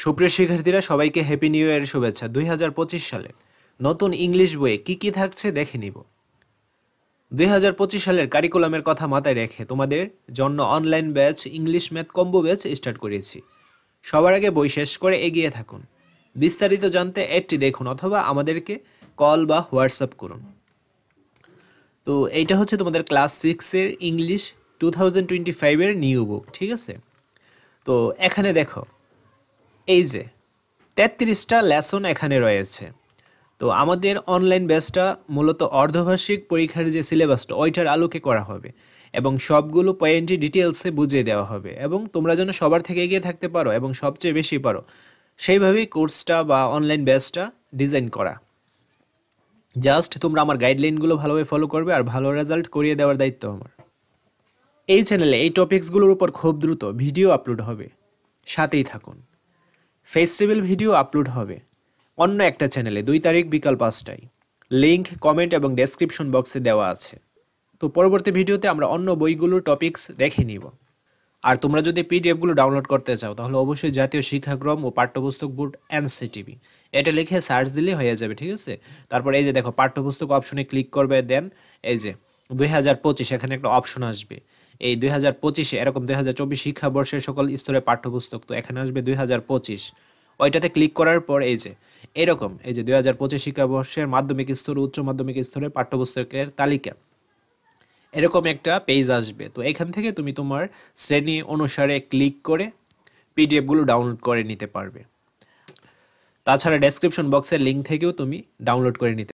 সুপ্রিয় শিক্ষার্থীরা সবাইকে হ্যাপি নিউ ইয়ারের শুভেচ্ছা। 2025 সালে নতুন ইংলিশ বইয়ে কি কি থাকছে দেখে নিব। 2025 সালের কারিকুলামের কথা মাথায় রেখে তোমাদের জন্য online batch English math combo batch start করেছি। সবার আগে বই শেষ করে এগিয়ে থাকুন। বিস্তারিত জানতে এডটি দেখুন অথবা আমাদেরকে কল বা হোয়াটসঅ্যাপ করুন। তো এইটা হচ্ছে তোমাদের ক্লাস 6-এর ইংলিশ 2025-এর নিউ বুক, ঠিক আছে? তো এখানে দেখো, এই যে 33টা লেসন এখানে রয়েছে। তো আমাদের অনলাইন ব্যাচটা মূলত অর্ধবার্ষিক পরীক্ষার যে সিলেবাসটা ওইটার আলোকে করা হবে এবং সবগুলো পয়েন্টই ডিটেলসে বুঝিয়ে দেওয়া হবে এবং তোমরা যেন সবার থেকে এগিয়ে থাকতে পারো এবং সবচেয়ে বেশি পারো সেইভাবেই কোর্সটা বা অনলাইন ব্যাচটা ডিজাইন করা। জাস্ট তোমরা আমার গাইডলাইনগুলো ভালোভাবে ফলো করবে আর ভালো রেজাল্ট করিয়ে দেওয়ার দায়িত্ব আমার। এই চ্যানেলে এই টপিকসগুলোর উপর খুব দ্রুত ভিডিও আপলোড হবে, সাথেই থাকুন। ফেস্টিভ্যাল ভিডিও আপলোড হবে অন্য একটা চ্যানেলে 2 তারিখ বিকাল 5টায়। লিংক কমেন্ট এবং ডেসক্রিপশন বক্সে দেওয়া আছে। তো পরবর্তী ভিডিওতে আমরা অন্য বইগুলোর টপিকস দেখে নিব। আর তোমরা যদি পিডিএফগুলো ডাউনলোড করতে চাও তাহলে অবশ্যই জাতীয় শিক্ষাক্রম ও পাঠ্যপুস্তক বোর্ড এনসিটিভি এটা লিখে সার্চ দিলে হয়ে যাবে, ঠিক আছে? তারপর এই যে দেখো পাঠ্যপুস্তক অপশনে ক্লিক করবে, দেন এই যে 2025 এখানে একটা অপশন আসবে। এই 2025-এ এরকম 2024 শিক্ষাবর্ষের সকল স্তরের পাঠ্যপুস্তক, তো এখানে আসবে 2025। ওইটাতে ক্লিক করার পর এই যে এরকম এই যে 2025 শিক্ষাবর্ষের মাধ্যমিক স্তর উচ্চ মাধ্যমিক স্তরের পাঠ্যপুস্তকের তালিকা এরকম একটা পেজ আসবে। তো এখান থেকে তুমি তোমার শ্রেণী অনুসারে ক্লিক করে পিডিএফগুলো ডাউনলোড করে নিতে পারবে। তাছাড়া ডেসক্রিপশন বক্সের লিঙ্ক থেকেও তুমি ডাউনলোড করে নিতে